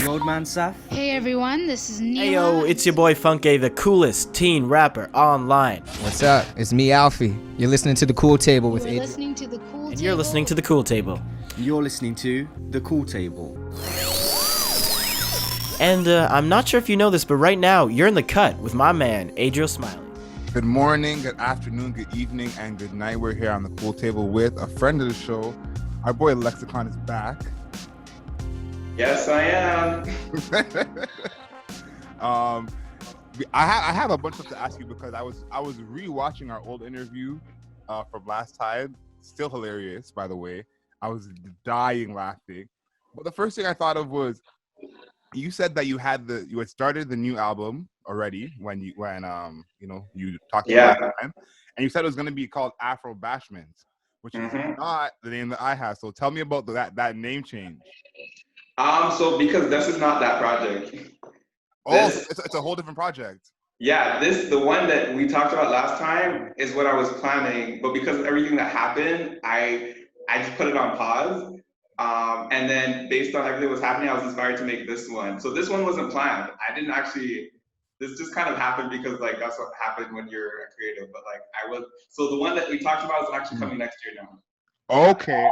Old Man Saf. Hey everyone, this is Neela. Hey yo, it's your boy Funke, the coolest teen rapper online. What's up? It's me, Alfie. You're listening to The Cool Table with You're Adrian. listening to the Cool And Table. you're listening to The Cool Table. You're listening to The Cool Table. And I'm not sure if you know this, but right now, you're in the cut with my man, Adriel Smiley. Good morning, good afternoon, good evening, and good night. We're here on The Cool Table with a friend of the show. Our boy Lexxicon is back. Yes, I am. I have a bunch of stuff to ask you because I was rewatching our old interview from last time. Still hilarious, by the way. I was dying laughing. But the first thing I thought of was you said that you had started the new album already when you talked about last time, and you said it was going to be called Afro Bashmans, which is not the name that I have. So tell me about that name change. So because this is not that project. It's a whole different project. Yeah, the one that we talked about last time is what I was planning, but because of everything that happened, I just put it on pause. And then based on everything that was happening, I was inspired to make this one. So this one wasn't planned. This just kind of happened because like that's what happened when you're a creative. But like so the one that we talked about is actually coming next year now. Okay.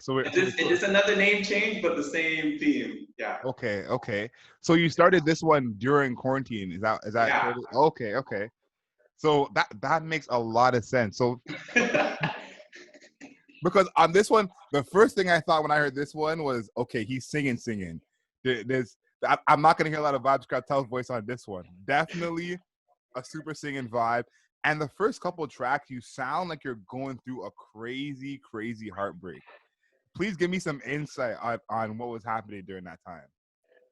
So it's just another name change, but the same theme. Yeah. Okay. So you started this one during quarantine. Is that yeah. Okay. So that makes a lot of sense. So because on this one, the first thing I thought when I heard this one was, okay, he's singing. I'm not gonna hear a lot of Vybz Kartel's voice on this one. Definitely a super singing vibe. And the first couple of tracks, you sound like you're going through a crazy, crazy heartbreak. Please give me some insight on what was happening during that time.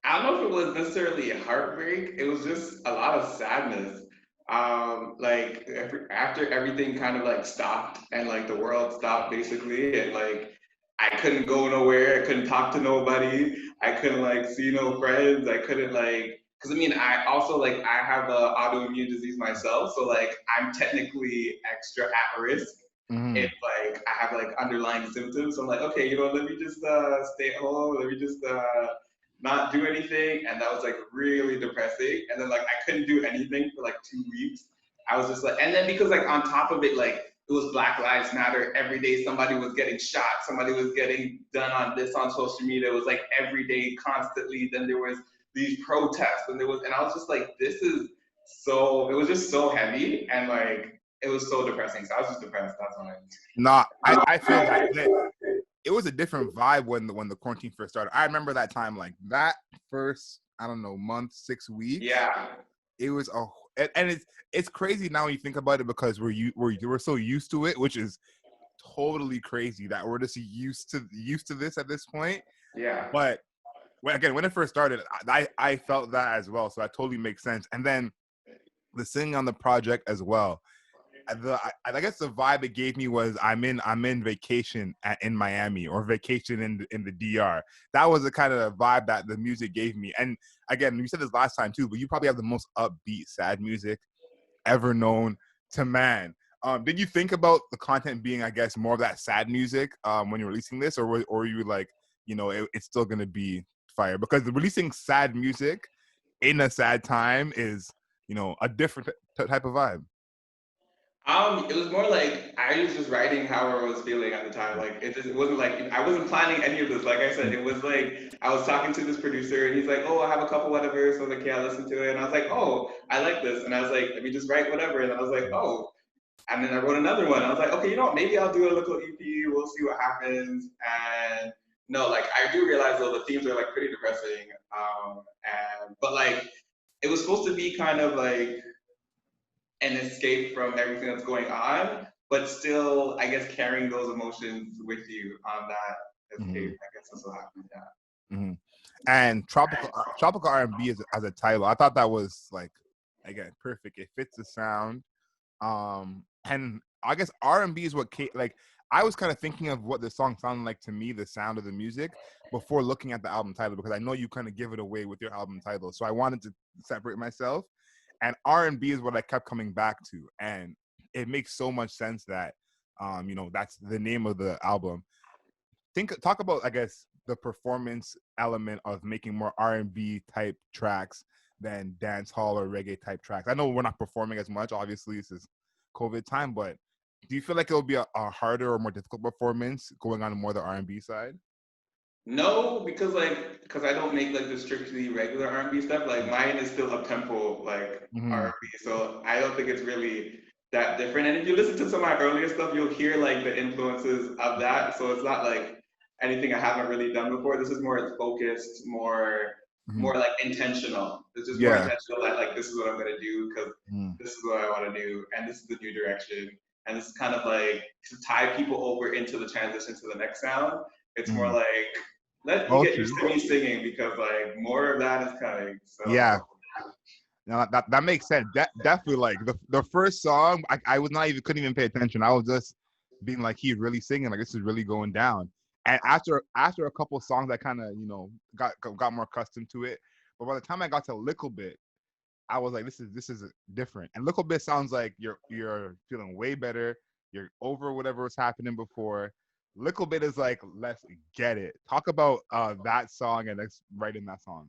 I don't know if it was necessarily a heartbreak. It was just a lot of sadness. Like after everything kind of like stopped and like the world stopped basically, and like I couldn't go nowhere. I couldn't talk to nobody. I couldn't like see no friends. I couldn't like. Because I mean, I also like I have an autoimmune disease myself, so like I'm technically extra at risk if like I have like underlying symptoms. So I'm like, okay, let me just stay at home. Let me just not do anything, and that was like really depressing. And then like I couldn't do anything for like 2 weeks. I was just like, and then because like on top of it, like it was Black Lives Matter every day. Somebody was getting shot. Somebody was getting done on this on social media. It was like every day, constantly. Then there was these protests, and I was just like, it was just so heavy, and like it was so depressing. So I was just depressed. That's why. Nah, I feel that it was a different vibe when the quarantine first started. I remember that time, like that first, I don't know, month, 6 weeks. Yeah. It was and it's crazy now when you think about it because we're so used to it, which is totally crazy that we're just used to this at this point. Yeah. But when it first started, I felt that as well, so that totally makes sense. And then the singing on the project as well. I guess the vibe it gave me was I'm in vacation in Miami or vacation in the DR. That was the kind of vibe that the music gave me. And again, you said this last time too, but you probably have the most upbeat, sad music ever known to man. Did you think about the content being, I guess, more of that sad music when you're releasing this, or were you like, it's still gonna be fire? Because releasing sad music in a sad time is, a different type of vibe. It was more like I was just writing how I was feeling at the time. Like it wasn't like I wasn't planning any of this. Like I said, it was like I was talking to this producer and he's like, "Oh, I have a couple whatever." So I was like, "Yeah, listen to it." And I was like, "Oh, I like this." And I was like, "Let me just write whatever." And I was like, "Oh." And then I wrote another one. I was like, "Okay, maybe I'll do a little EP. We'll see what happens." And no, like I do realize though the themes are like pretty depressing. But like it was supposed to be kind of like an escape from everything that's going on, but still, I guess, carrying those emotions with you on that escape. I guess that's what happened. Yeah. Mm-hmm. And Tropical R&B as a title, I thought that was like, again, perfect. It fits the sound, and I guess R&B is what like I was kind of thinking of what the song sounded like to me, the sound of the music, before looking at the album title, because I know you kind of give it away with your album title, so I wanted to separate myself. And R&B is what I kept coming back to, and it makes so much sense that, that's the name of the album. Talk about, I guess, the performance element of making more R&B type tracks than dance hall or reggae type tracks? I know we're not performing as much, obviously this is COVID time, but do you feel like it'll be a harder or more difficult performance going on more the R&B side? No, because I don't make like the strictly regular R&B stuff. Like mine is still up tempo like Mm-hmm. R&B, so I don't think it's really that different. And if you listen to some of my earlier stuff, you'll hear like the influences of that. So it's not like anything I haven't really done before. This is more focused, Mm-hmm. more like intentional. It's just more Yeah. intentional that like this is what I'm gonna do because Mm-hmm. this is what I want to do, and this is the new direction. And it's kind of like to tie people over into the transition to the next sound. It's more Mm-hmm. like let you Oh, get used true. to me singing because like more of that is coming. Yeah. So No, that makes sense. Definitely, like the first song, I was not even couldn't even pay attention. I was just being like, he's really singing, like this is really going down. And after a couple of songs, I kind of got more accustomed to it. But by the time I got to Little Bit, I was like, this is different. And Little Bit sounds like you're feeling way better. You're over whatever was happening before. Little Bit is like, let's get it. Talk about that song and let's write in that song.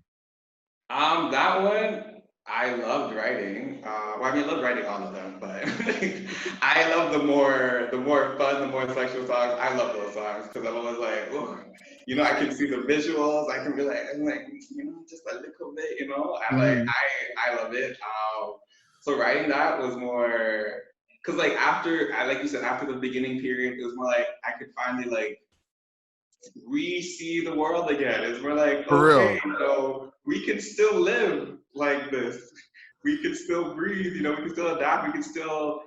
that one I loved writing. Well, I mean, I love writing all of them, but I love the more fun, the more sexual songs. I love those songs because I'm always like, oh, I can see the visuals. I can be like, I'm like, just a little bit, Mm-hmm. I love it. So writing that was more, because like after, like you said, after the beginning period, it was more like I could finally like re-see the world again. It's more like, For okay, real. we can still live like this. We can still breathe, we can still adapt, we can still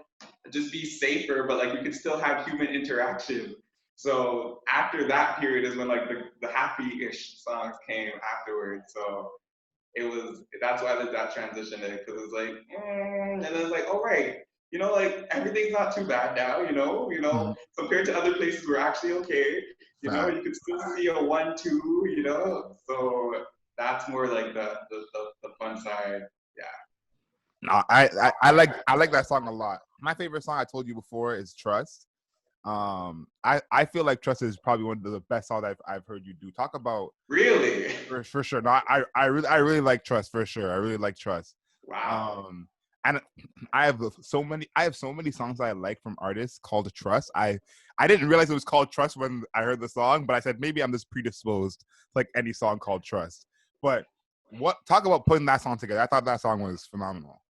just be safer, but like we can still have human interaction. So after that period is when like the happy-ish songs came afterwards. So that's why there's that transition there, because it was like, and then it's like, all right, like everything's not too bad now, Mm-hmm. compared to other places we're actually okay. Fact. You can still see a 1, 2, so that's more like the fun side. Yeah. No, I like that song a lot. My favorite song I told you before is Trust. I feel like Trust is probably one of the best songs I've heard you do. Talk about Really? for sure. No, I really like Trust for sure. I really like Trust. Wow. And I have so many songs I like from artists called Trust. I didn't realize it was called Trust when I heard the song, but I said maybe I'm just predisposed to like any song called Trust. But talk about putting that song together. I thought that song was phenomenal.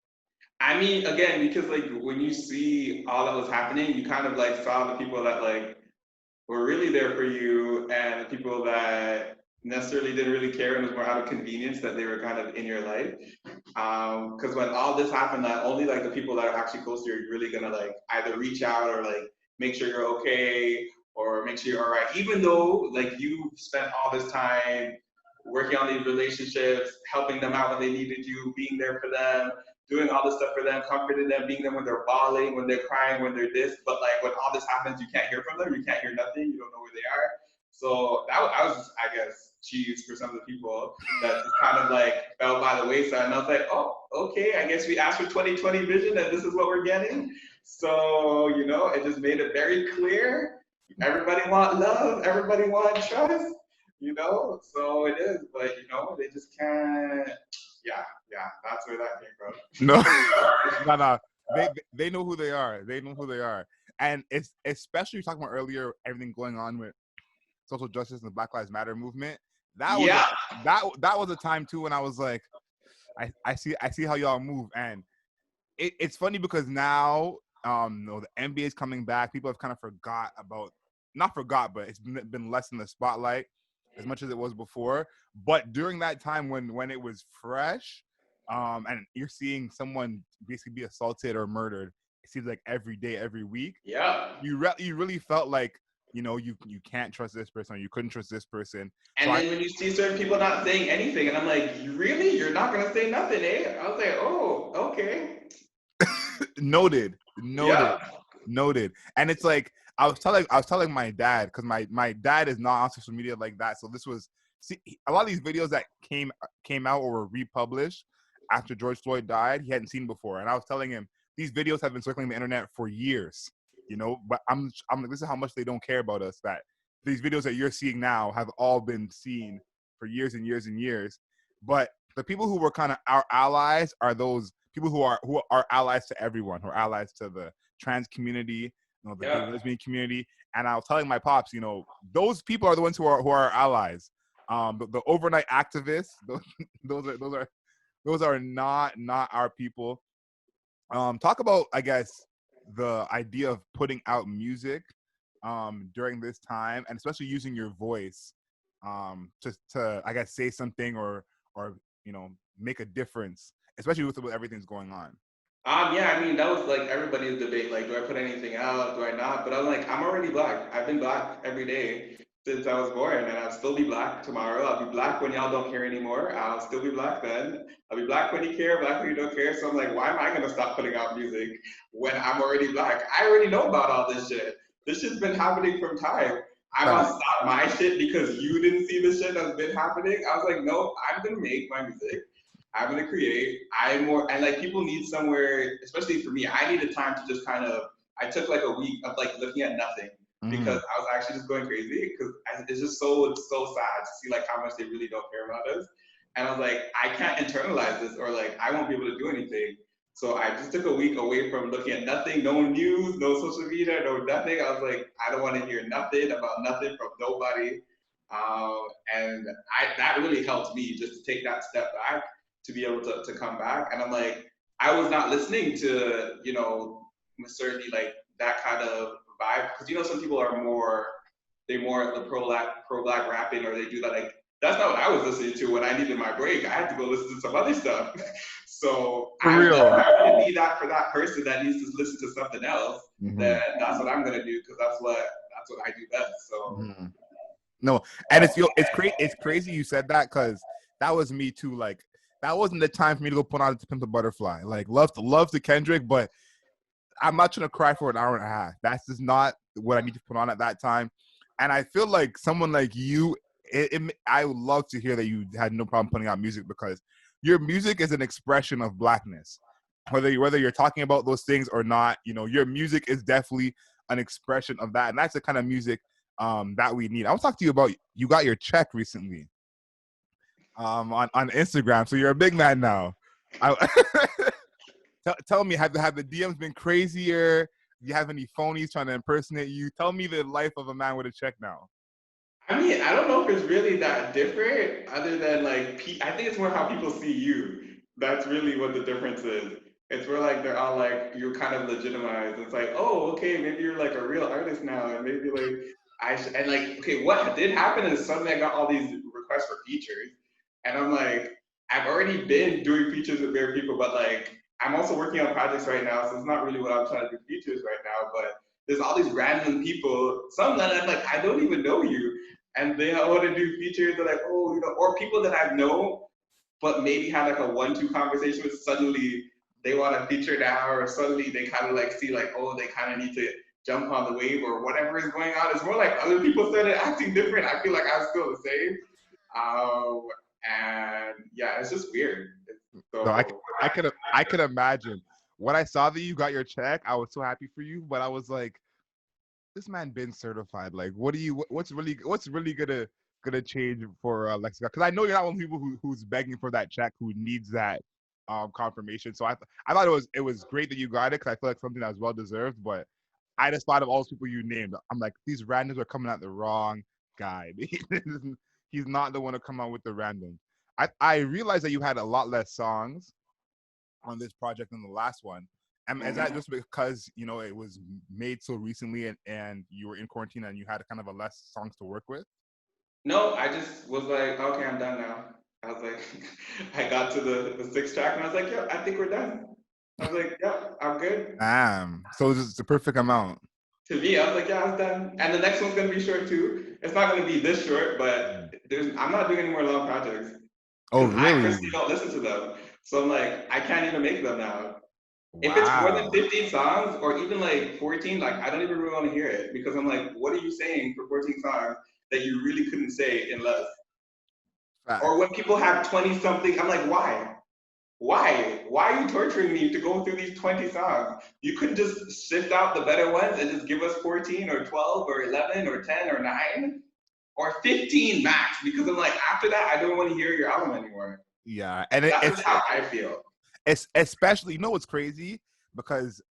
I mean, again, because like when you see all that was happening, you kind of like saw the people that like were really there for you and the people that necessarily didn't really care and was more out of convenience that they were kind of in your life. Because when all this happened, not only like the people that are actually close to you are really gonna like either reach out or like make sure you're okay or make sure you're all right, even though like you spent all this time working on these relationships, helping them out when they needed you, being there for them, doing all this stuff for them, comforting them, being there when they're bawling, when they're crying, when they're this. But like when all this happens, you can't hear from them, you can't hear nothing, you don't know where they are. So I was just, I guess, cheese for some of the people that just kind of like fell by the wayside. And I was like, oh, okay, I guess we asked for 2020 vision and this is what we're getting. So, it just made it very clear. Everybody want love, everybody want trust, so it is, but they just can't. Yeah, that's where that came from. No, no. They know who they are. They know who they are, and it's especially talking about earlier everything going on with social justice and the Black Lives Matter movement. That was Yeah. that was a time too when I was like, I see how y'all move, and it's funny because now the NBA is coming back. People have kind of not forgot, but it's been less in the spotlight as much as it was before. But during that time when it was fresh, and you're seeing someone basically be assaulted or murdered, it seems like every day, every week. Yeah. You really felt like you can't trust this person, or you couldn't trust this person. And then when you see certain people not saying anything, and I'm like, really? You're not gonna say nothing, eh? I was like, oh, okay. Noted. Yeah. And it's like I was telling my dad, because my dad is not on social media like that. So this was a lot of these videos that came out or were republished after George Floyd died, he hadn't seen before. And I was telling him these videos have been circulating the internet for years, but I'm like, this is how much they don't care about us, that these videos that you're seeing now have all been seen for years and years and years. But the people who were kind of our allies are those people who are allies to everyone, who are allies to the trans community, the gay lesbian community. And I was telling my pops, those people are the ones who are our allies. The overnight activists, those are not our people. Talk about, I guess, the idea of putting out music during this time, and especially using your voice to I guess say something or make a difference, especially with everything's going on. Yeah, I mean, that was like everybody's debate. Like, do I put anything out? Do I not? But I'm like, I'm already black. I've been black every day since I was born, and I'll still be black tomorrow. I'll be black when y'all don't care anymore. I'll still be black then. I'll be black when you care, black when you don't care. So I'm like, why am I gonna stop putting out music when I'm already black? I already know about all this shit. This shit's been happening from time. I'm gonna stop my shit because you didn't see the shit that's been happening. I was like, no, I'm gonna make my music. I'm gonna create. And like people need somewhere, especially for me, I needed time to just kind of. I took like a week of like looking at nothing because I was actually just going crazy because it's just so sad to see like how much they really don't care about us. And I was like, I can't internalize this or like I won't be able to do anything. So I just took a week away from looking at nothing, no news, no social media, no nothing. I was like, I don't want to hear nothing about nothing from nobody. And that really helped me just to take that step back to be able to come back. And I'm like, I was not listening to, certainly like that kind of vibe. Because some people are more the pro black rapping or they do that. Like, that's not what I was listening to when I needed my break. I had to go listen to some other stuff. So I didn't need that for that person that needs to listen to something else. Then that's what I'm gonna do because that's what I do best. So no, and it's crazy you said that because that was me too. Like, that wasn't the time for me to go put on To Pimp a Butterfly. Like, love to Kendrick, but I'm not trying to cry for an hour and a half. That's just not what I need to put on at that time. And I feel like someone like you, I would love to hear that you had no problem putting out music because your music is an expression of blackness. Whether you're talking about those things or not, your music is definitely an expression of that. And that's the kind of music that we need. I want to talk to you about, you got your check recently. On Instagram, so you're a big man now. Tell me, have the DMs been crazier? Do you have any phonies trying to impersonate you? Tell me the life of a man with a check now. I mean, I don't know if it's really that different, other than like, I think it's more how people see you. That's really what the difference is. It's where like they're all like you're kind of legitimized. It's like, oh, okay, maybe you're like a real artist now, and maybe like and like, okay, what did happen is suddenly I got all these requests for features. And I'm like, I've already been doing features with bare people, but like, I'm also working on projects right now, so it's not really what I'm trying to do features right now, but there's all these random people, some that I'm like, I don't even know you, and they want to do features, they're like, oh, or people that I've known, but maybe had like a 1-2 conversation with, suddenly they want to feature now, or suddenly they kind of like see like, oh, they kind of need to jump on the wave or whatever is going on. It's more like other people started acting different. I feel like I'm still the same. And yeah, it's just weird. So no, I could imagine. When I saw that you got your check, I was so happy for you, but I was like, this man been certified. Like, what's really gonna change for Lexxicon? Because I know you're not one of the people who's begging for that check, who needs that confirmation. So I thought it was great that you got it because I feel like something that was well deserved. But I just thought of all those people you named. I'm like, these randoms are coming at the wrong guy. He's not the one to come out with the random. I realized that you had a lot less songs on this project than the last one. And is that just because, it was made so recently and you were in quarantine and you had kind of a less songs to work with? No, I just was like, okay, I'm done now. I was like, I got to the 6th track and I was like, yeah, I think we're done. I was like, yeah, I'm good. Damn. So it's the perfect amount. To me, I was like, yeah, I was done. And the next one's gonna be short too. It's not gonna be this short, but I'm not doing any more long projects. Oh, really? I personally don't listen to them. So I'm like, I can't even make them now. Wow. If it's more than 15 songs or even like 14, like I don't even really want to hear it because I'm like, what are you saying for 14 songs that you really couldn't say in less? Right. Or when people have 20 something, I'm like, why? Why are you torturing me to go through these 20 songs? You could just sift out the better ones and just give us 14 or 12 or 11 or 10 or 9 or 15 max, because I'm like, after that, I don't want to hear your album anymore. Yeah, and That's it's just how I feel. it's especially, you know what's crazy, because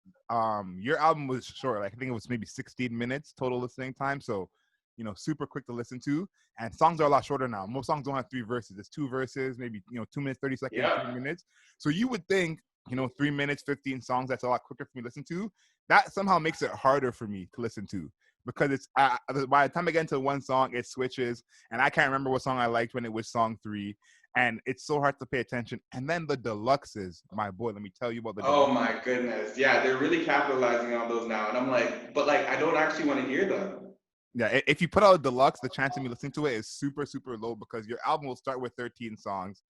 your album was short. Like I think it was maybe 16 minutes total listening time, so you know, super quick to listen to. And songs are a lot shorter now. Most songs don't have 3 verses. It's 2 verses, maybe 2 minutes 30 seconds, Yep. 3 minutes. So you would think 3 minutes 15 songs, that's a lot quicker for me to listen to. That somehow makes it harder for me to listen to, because it's by the time I get into one song, it switches, and I can't remember what song I liked when it was song 3. And it's so hard to pay attention. And then the deluxes, my boy, let me tell you about the Oh deluxes. my goodness. Yeah, they're really capitalizing on those now. And I'm like, but like, I don't actually want to hear them. Yeah, if you put out a deluxe, the chance of me listening to it is super, super low, because your album will start with 13 songs.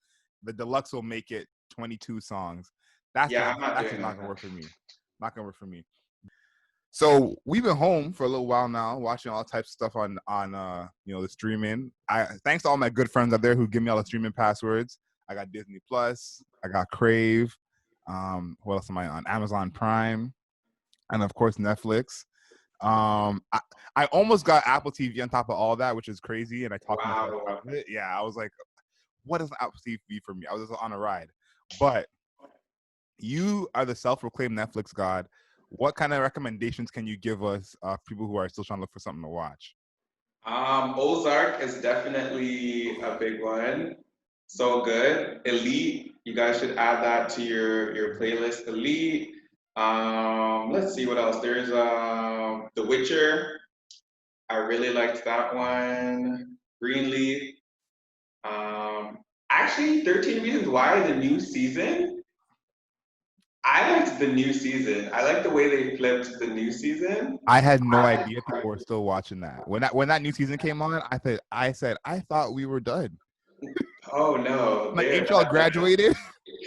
The deluxe will make it 22 songs. That's I'm not just doing not that. gonna work for me. Not gonna work for me. So we've been home for a little while now, watching all types of stuff on the streaming. Thanks to all my good friends out there who give me all the streaming passwords. I got Disney Plus, I got Crave. What else am I on? Amazon Prime, and of course Netflix. I almost got Apple TV on top of all that, which is crazy, and I talked myself out of it. Yeah, I was like, what is Apple TV for me? I was just on a ride. But you are the self-proclaimed Netflix god. What kind of recommendations can you give us, people who are still trying to look for something to watch? Ozark is definitely a big one. So good. Elite, you guys should add that to your playlist. Elite. Let's see what else. There's The Witcher. I really liked that one. Greenleaf. Actually, 13 Reasons Why, the new season. I liked the new season. I like the way they flipped the new season. I had no idea people were still watching that. When that new season came on, I said I thought we were done. Oh no, Like, ain't y'all graduated?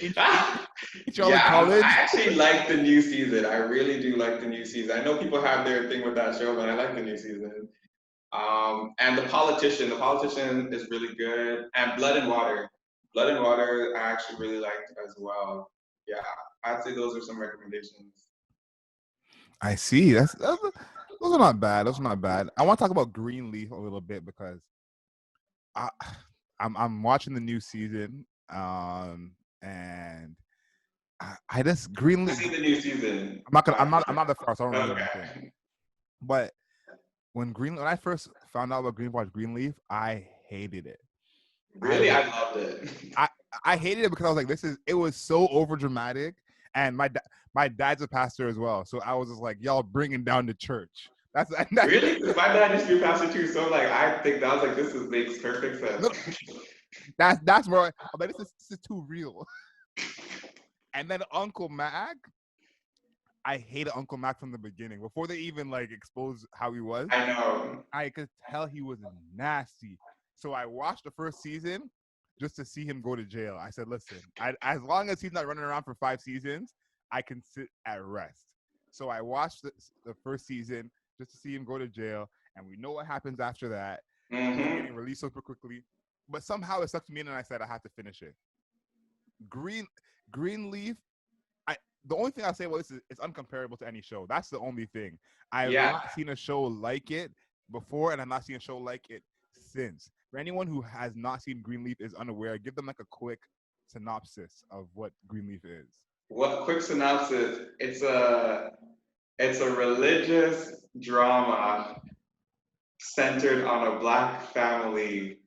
ain't y'all in Yeah, college? I actually like the new season. I really do like the new season. I know people have their thing with that show, but I like the new season. And The Politician is really good. And Blood and Water. Blood and Water, I actually really liked as well. Yeah, I'd say those are some recommendations. I see. Those are not bad. Those are not bad. I want to talk about Greenleaf a little bit, because I'm watching the new season, and I just Greenleaf. I see the new season. I'm not the first. I don't really Okay. anything. But when I first found out about Greenleaf, I hated it. Really, I loved it. I hated it because I was like, it was so over dramatic, and my dad's a pastor as well, so I was just like, y'all bringing down the church. That's Really? Because my dad used to be a pastor too, so like I think that was like makes perfect sense. That's where I'm like, this is too real. And then Uncle Mac, I hated Uncle Mac from the beginning. Before they even like exposed how he was, I know. I could tell he was nasty. So I watched the first season just to see him go to jail. I said, listen, as long as he's not running around for 5 seasons, I can sit at rest. So I watched the first season just to see him go to jail, and we know what happens after that. He's getting released super quickly. But somehow it sucked me in, and I said I have to finish it. Greenleaf, the only thing I'll say about this is it's uncomparable to any show. That's the only thing. I've not seen a show like it before, and I've not seen a show like it since. For anyone who has not seen Greenleaf, is unaware, give them like a quick synopsis of what Greenleaf is. What quick synopsis? It's a religious drama centered on a Black family,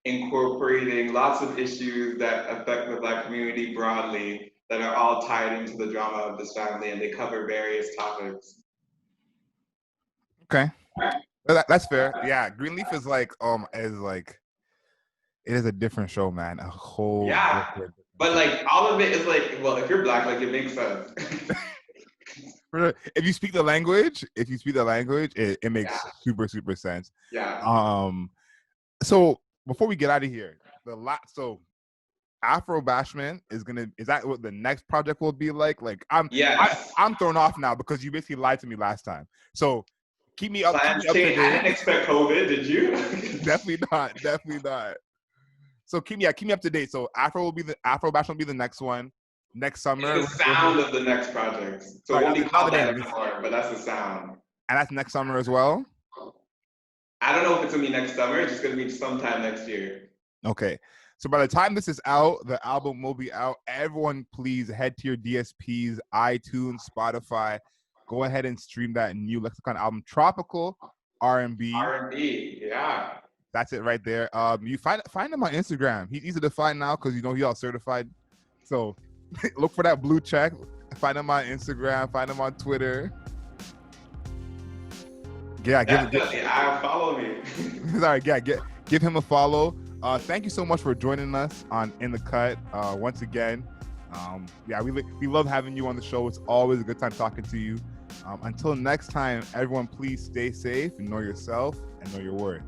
incorporating lots of issues that affect the Black community broadly, that are all tied into the drama of this family, and they cover various topics. Okay, that's fair. Yeah, Greenleaf is like it is a different show, man. A whole different but show. like all of it is like, well, if you're Black, like it makes sense. If you speak the language, it makes super, super sense. Yeah. So before we get out of here, Afro Bashment is that what the next project will be like? Like I'm thrown off now because you basically lied to me last time. So keep me up to date. I didn't expect COVID, did you? Definitely not. So keep me up to date. So Afro Bash will be the next one next summer. It's the sound of the next project. So Sorry, it won't be not called the that name. anymore, but that's the sound. And that's next summer as well. I don't know if it's gonna be next summer. It's just gonna be sometime next year. Okay. So by the time this is out, the album will be out. Everyone, please head to your DSPs, iTunes, Spotify. Go ahead and stream that new Lexxicon album, Tropical R&B. R&B, yeah. That's it right there. You find him on Instagram. He's easy to find now because he all certified. So look for that blue check. Find him on Instagram. Find him on Twitter. Yeah, Follow me. Sorry, yeah, give him a follow. Thank you so much for joining us on In the Cut once again. We love having you on the show. It's always a good time talking to you. Until next time, everyone, please stay safe and know yourself and know your worth.